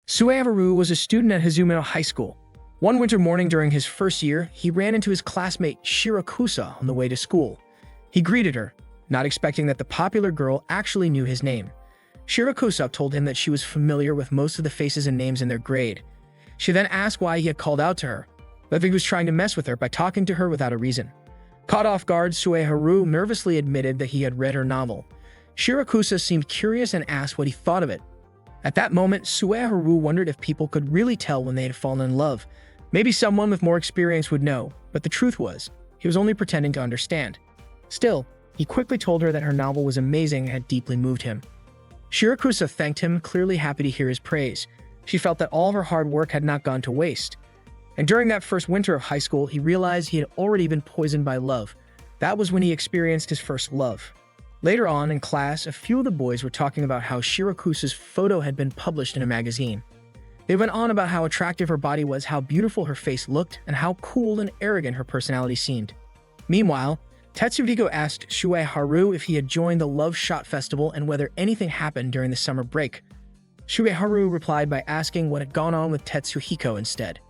Sueharu was a student at Hazuno High School. One winter morning during his first year, he ran into his classmate Shirakusa on the way to school. He greeted her, not expecting that the popular girl actually knew his name. Shirakusa told him that she was familiar with most of the faces and names in their grade. She then asked why he had called out to her, whether he was trying to mess with her by talking to her without a reason. Caught off guard, Sueharu nervously admitted that he had read her novel. Shirakusa seemed curious and asked what he thought of it. At that moment, Sueharu wondered if people could really tell when they had fallen in love. Maybe someone with more experience would know, but the truth was, he was only pretending to understand. Still, he quickly told her that her novel was amazing and had deeply moved him. Shirakusa thanked him, clearly happy to hear his praise. She felt that all of her hard work had not gone to waste. And during that first winter of high school, he realized he had already been poisoned by love. That was when he experienced his first love. Later on in class, a few of the boys were talking about how Shirakusa's photo had been published in a magazine. They went on about how attractive her body was, how beautiful her face looked, and how cool and arrogant her personality seemed. Meanwhile, Tetsuhiko asked Sueharu if he had joined the Love Shot Festival and whether anything happened during the summer break. Sueharu replied by asking what had gone on with Tetsuhiko instead.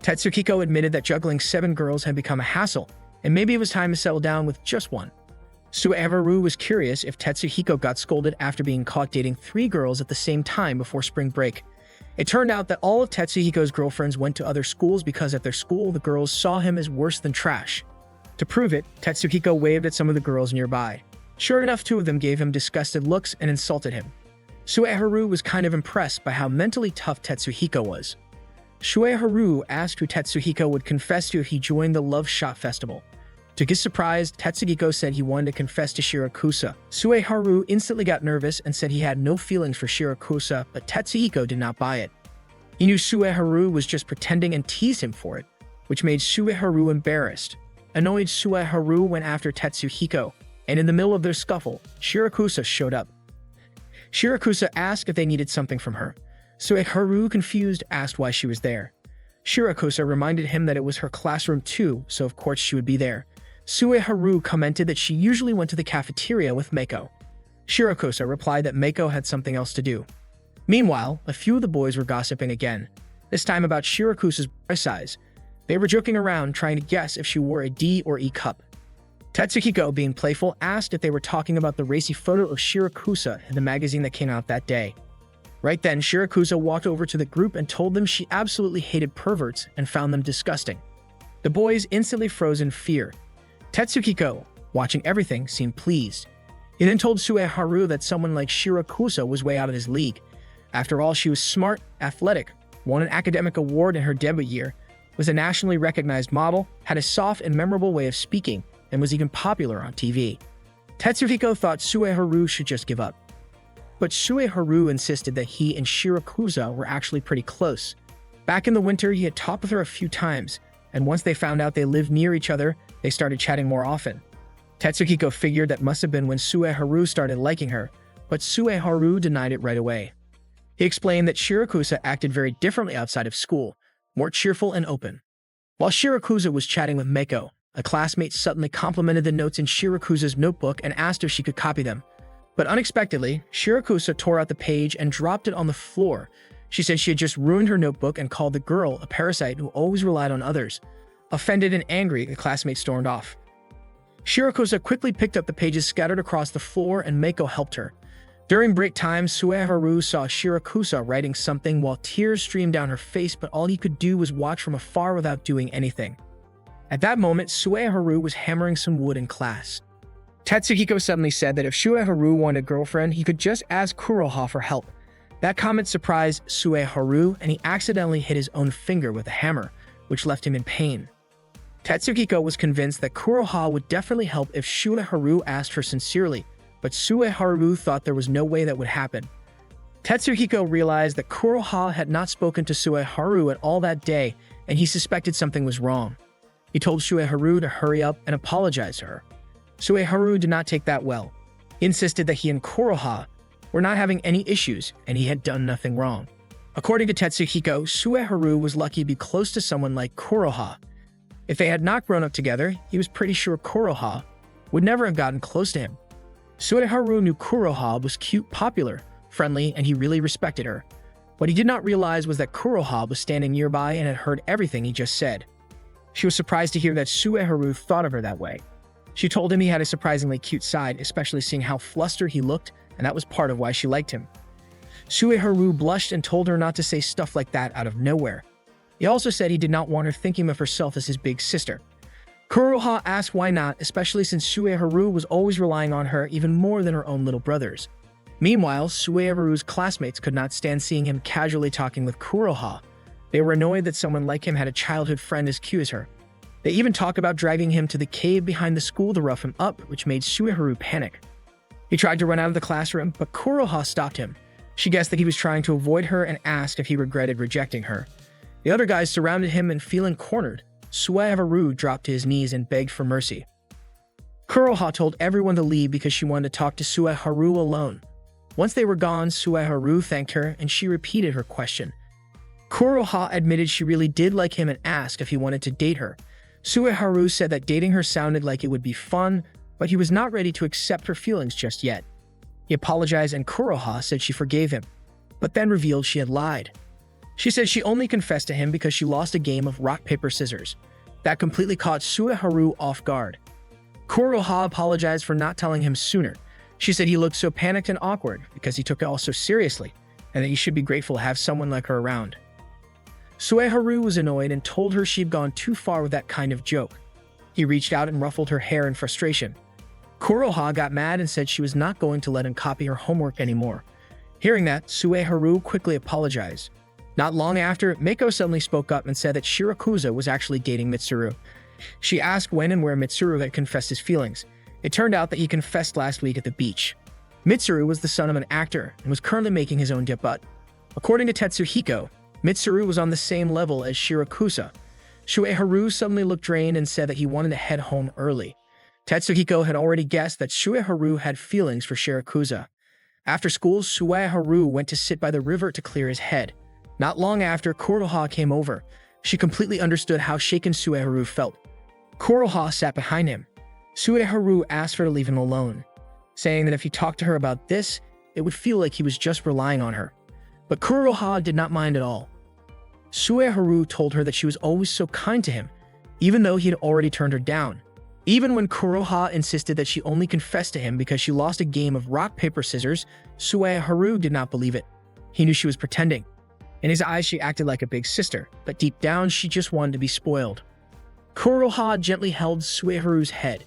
Tetsuhiko admitted that juggling 7 girls had become a hassle, and maybe it was time to settle down with just one. Sueharu was curious if Tetsuhiko got scolded after being caught dating 3 girls at the same time before spring break. It turned out that all of Tetsuhiko's girlfriends went to other schools because at their school the girls saw him as worse than trash. To prove it, Tetsuhiko waved at some of the girls nearby. Sure enough, 2 of them gave him disgusted looks and insulted him. Sueharu was kind of impressed by how mentally tough Tetsuhiko was. Sueharu asked who Tetsuhiko would confess to if he joined the Love Shot Festival. To his surprise, Tetsuhiko said he wanted to confess to Shirakusa. Sueharu instantly got nervous and said he had no feelings for Shirakusa, but Tetsuhiko did not buy it. He knew Sueharu was just pretending and teased him for it, which made Sueharu embarrassed. Annoyed, Sueharu went after Tetsuhiko, and in the middle of their scuffle, Shirakusa showed up. Shirakusa asked if they needed something from her. Sueharu, confused, asked why she was there. Shirakusa reminded him that it was her classroom too, so of course she would be there. Sueharu commented that she usually went to the cafeteria with Meiko. Shirakusa replied that Meiko had something else to do. Meanwhile, a few of the boys were gossiping again, this time about Shirakusa's size. They were joking around, trying to guess if she wore a D or E cup. Tetsuhiko, being playful, asked if they were talking about the racy photo of Shirakusa in the magazine that came out that day. Right then, Shirakusa walked over to the group and told them she absolutely hated perverts and found them disgusting. The boys instantly froze in fear. Tetsuhiko, watching everything, seemed pleased. He then told Sueharu that someone like Shirakusa was way out of his league. After all, she was smart, athletic, won an academic award in her debut year, was a nationally recognized model, had a soft and memorable way of speaking, and was even popular on TV. Tetsuhiko thought Sueharu should just give up. But Sueharu insisted that he and Shirakusa were actually pretty close. Back in the winter, he had talked with her a few times, and once they found out they lived near each other, they started chatting more often. Tetsuhiko figured that must have been when Sueharu started liking her, but Sueharu denied it right away. He explained that Shirakusa acted very differently outside of school, more cheerful and open. While Shirakusa was chatting with Meiko, a classmate suddenly complimented the notes in Shirakusa's notebook and asked if she could copy them. But unexpectedly, Shirakusa tore out the page and dropped it on the floor. She said she had just ruined her notebook and called the girl a parasite who always relied on others. Offended and angry, the classmate stormed off. Shirakusa quickly picked up the pages scattered across the floor and Meiko helped her. During break time, Sueharu saw Shirakusa writing something while tears streamed down her face, but all he could do was watch from afar without doing anything. At that moment, Sueharu was hammering some wood in class. Tetsuhiko suddenly said that if Sueharu wanted a girlfriend, he could just ask Kuroha for help. That comment surprised Sueharu, and he accidentally hit his own finger with a hammer, which left him in pain. Tetsuhiko was convinced that Kuroha would definitely help if Sueharu asked her sincerely, but Sueharu thought there was no way that would happen. Tetsuhiko realized that Kuroha had not spoken to Sueharu at all that day, and he suspected something was wrong. He told Sueharu to hurry up and apologize to her. Sueharu did not take that well. He insisted that he and Kuroha were not having any issues, and he had done nothing wrong. According to Tetsuhiko, Sueharu was lucky to be close to someone like Kuroha. If they had not grown up together, he was pretty sure Kuroha would never have gotten close to him. Sueharu knew Kuroha was cute, popular, friendly, and he really respected her. What he did not realize was that Kuroha was standing nearby and had heard everything he just said. She was surprised to hear that Sueharu thought of her that way. She told him he had a surprisingly cute side, especially seeing how flustered he looked, and that was part of why she liked him. Sueharu blushed and told her not to say stuff like that out of nowhere. He also said he did not want her thinking of herself as his big sister. Kuroha asked why not, especially since Sueharu was always relying on her even more than her own little brothers. Meanwhile, Sueharu's classmates could not stand seeing him casually talking with Kuroha. They were annoyed that someone like him had a childhood friend as cute as her. They even talked about driving him to the cave behind the school to rough him up, which made Sueharu panic. He tried to run out of the classroom, but Kuroha stopped him. She guessed that he was trying to avoid her and asked if he regretted rejecting her. The other guys surrounded him and feeling cornered, Sueharu dropped to his knees and begged for mercy. Kuroha told everyone to leave because she wanted to talk to Sueharu alone. Once they were gone, Sueharu thanked her and she repeated her question. Kuroha admitted she really did like him and asked if he wanted to date her. Sueharu said that dating her sounded like it would be fun, but he was not ready to accept her feelings just yet. He apologized and Kuroha said she forgave him, but then revealed she had lied. She said she only confessed to him because she lost a game of rock, paper, scissors. That completely caught Sueharu off guard. Kuroha apologized for not telling him sooner. She said he looked so panicked and awkward because he took it all so seriously, and that he should be grateful to have someone like her around. Sueharu was annoyed and told her she had gone too far with that kind of joke. He reached out and ruffled her hair in frustration. Kuroha got mad and said she was not going to let him copy her homework anymore. Hearing that, Sueharu quickly apologized. Not long after, Miko suddenly spoke up and said that Shirakusa was actually dating Mitsuru. She asked when and where Mitsuru had confessed his feelings. It turned out that he confessed last week at the beach. Mitsuru was the son of an actor and was currently making his own debut. According to Tetsuhiko, Mitsuru was on the same level as Shirakusa. Sueharu suddenly looked drained and said that he wanted to head home early. Tetsuhiko had already guessed that Sueharu had feelings for Shirakusa. After school, Sueharu went to sit by the river to clear his head. Not long after, Kuroha came over. She completely understood how shaken Sueharu felt. Kuroha sat behind him. Sueharu asked her to leave him alone, saying that if he talked to her about this, it would feel like he was just relying on her. But Kuroha did not mind at all. Sueharu told her that she was always so kind to him, even though he had already turned her down. Even when Kuroha insisted that she only confessed to him because she lost a game of rock, paper, scissors, Sueharu did not believe it. He knew she was pretending. In his eyes, she acted like a big sister, but deep down, she just wanted to be spoiled. Kuroha gently held Sueharu's head.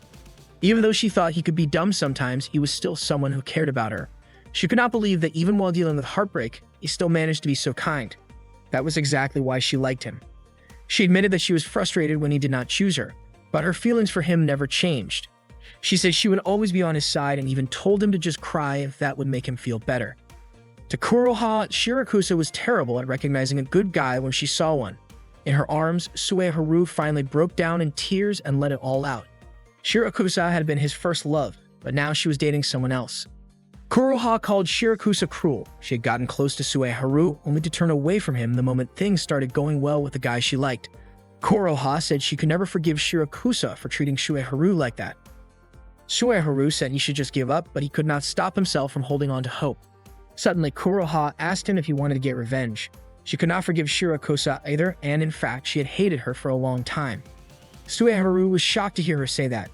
Even though she thought he could be dumb sometimes, he was still someone who cared about her. She could not believe that even while dealing with heartbreak, he still managed to be so kind. That was exactly why she liked him. She admitted that she was frustrated when he did not choose her, but her feelings for him never changed. She said she would always be on his side and even told him to just cry if that would make him feel better. To Kuroha, Shirakusa was terrible at recognizing a good guy when she saw one. In her arms, Sueharu finally broke down in tears and let it all out. Shirakusa had been his first love, but now she was dating someone else. Kuroha called Shirakusa cruel. She had gotten close to Sueharu only to turn away from him the moment things started going well with the guy she liked. Kuroha said she could never forgive Shirakusa for treating Sueharu like that. Sueharu said he should just give up, but he could not stop himself from holding on to hope. Suddenly, Kuroha asked him if he wanted to get revenge. She could not forgive Shirakusa either, and in fact, she had hated her for a long time. Sueharu was shocked to hear her say that.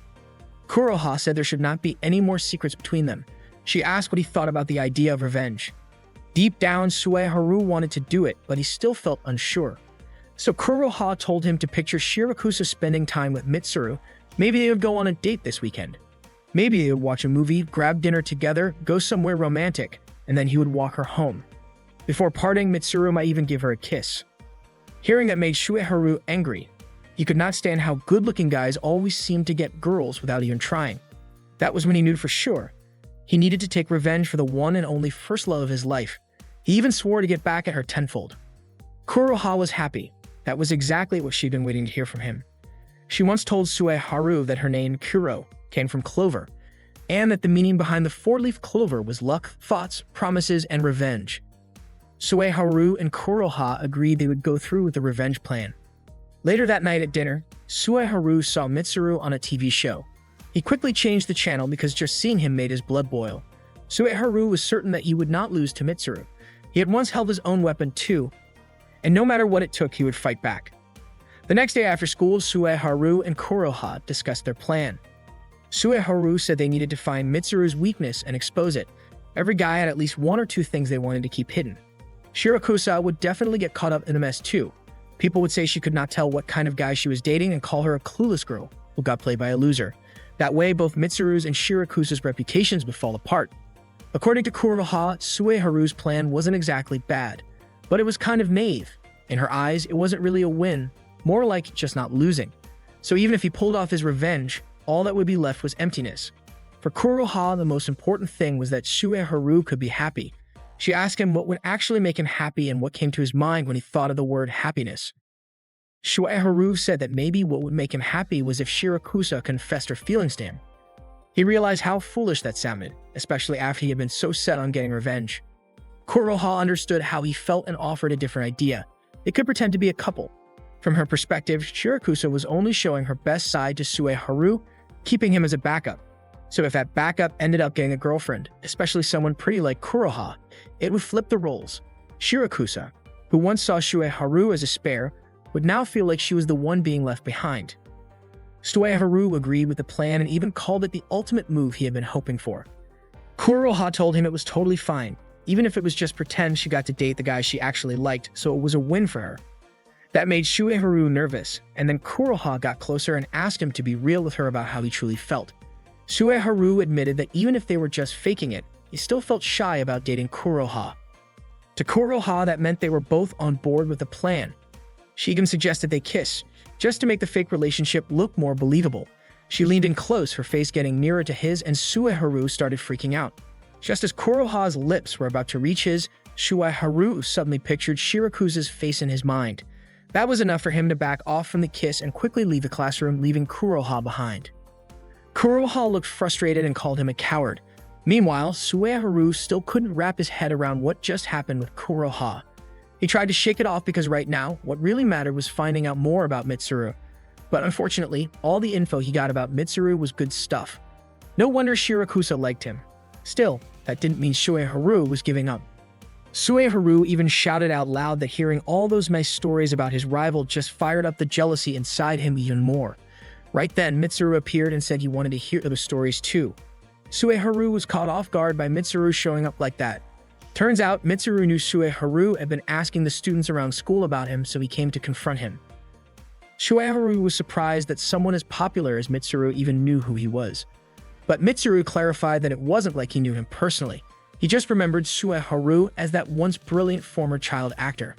Kuroha said there should not be any more secrets between them. She asked what he thought about the idea of revenge. Deep down, Sueharu wanted to do it, but he still felt unsure. So Kuroha told him to picture Shirakusa spending time with Mitsuru. Maybe they would go on a date this weekend. Maybe they would watch a movie, grab dinner together, go somewhere romantic, and then he would walk her home. Before parting, Mitsuru might even give her a kiss. Hearing that made Sueharu angry. He could not stand how good-looking guys always seemed to get girls without even trying. That was when he knew for sure. He needed to take revenge for the one and only first love of his life. He even swore to get back at her tenfold. Kuroha was happy. That was exactly what she'd been waiting to hear from him. She once told Sueharu that her name, Kuro, came from clover, and that the meaning behind the four-leaf clover was luck, thoughts, promises, and revenge. Sueharu and Kuroha agreed they would go through with the revenge plan. Later that night at dinner, Sueharu saw Mitsuru on a TV show. He quickly changed the channel because just seeing him made his blood boil. Sueharu was certain that he would not lose to Mitsuru. He had once held his own weapon too, and no matter what it took, he would fight back. The next day after school, Sueharu and Kuroha discussed their plan. Sueharu said they needed to find Mitsuru's weakness and expose it. Every guy had at least one or two things they wanted to keep hidden. Shirakusa would definitely get caught up in the mess too. People would say she could not tell what kind of guy she was dating and call her a clueless girl who got played by a loser. That way, both Mitsuru's and Shirakusa's reputations would fall apart. According to Kuroha, Sueharu's plan wasn't exactly bad, but it was kind of naive. In her eyes, it wasn't really a win, more like just not losing. So even if he pulled off his revenge, all that would be left was emptiness. For Kuroha, the most important thing was that Sueharu could be happy. She asked him what would actually make him happy and what came to his mind when he thought of the word happiness. Sueharu said that maybe what would make him happy was if Shirakusa confessed her feelings to him. He realized how foolish that sounded, especially after he had been so set on getting revenge. Kuroha understood how he felt and offered a different idea. They could pretend to be a couple. From her perspective, Shirakusa was only showing her best side to Sueharu, keeping him as a backup. So if that backup ended up getting a girlfriend, especially someone pretty like Kuroha, it would flip the roles. Shirakusa, who once saw Sueharu as a spare, would now feel like she was the one being left behind. Sueharu agreed with the plan and even called it the ultimate move he had been hoping for. Kuroha told him it was totally fine, even if it was just pretend she got to date the guy she actually liked, so it was a win for her. That made Sueharu nervous, and then Kuroha got closer and asked him to be real with her about how he truly felt. Sueharu admitted that even if they were just faking it, he still felt shy about dating Kuroha. To Kuroha, that meant they were both on board with the plan. She even suggested they kiss, just to make the fake relationship look more believable. She leaned in close, her face getting nearer to his, and Sueharu started freaking out. Just as Kuroha's lips were about to reach his, Sueharu suddenly pictured Shirakusa's face in his mind. That was enough for him to back off from the kiss and quickly leave the classroom, leaving Kuroha behind. Kuroha looked frustrated and called him a coward. Meanwhile, Sueharu still couldn't wrap his head around what just happened with Kuroha. He tried to shake it off because right now, what really mattered was finding out more about Mitsuru. But unfortunately, all the info he got about Mitsuru was good stuff. No wonder Shirakusa liked him. Still, that didn't mean Sueharu was giving up. Sueharu even shouted out loud that hearing all those nice stories about his rival just fired up the jealousy inside him even more. Right then, Mitsuru appeared and said he wanted to hear those stories too. Sueharu was caught off guard by Mitsuru showing up like that. Turns out, Mitsuru knew Sueharu had been asking the students around school about him, so he came to confront him. Sueharu was surprised that someone as popular as Mitsuru even knew who he was. But Mitsuru clarified that it wasn't like he knew him personally. He just remembered Sueharu as that once brilliant former child actor.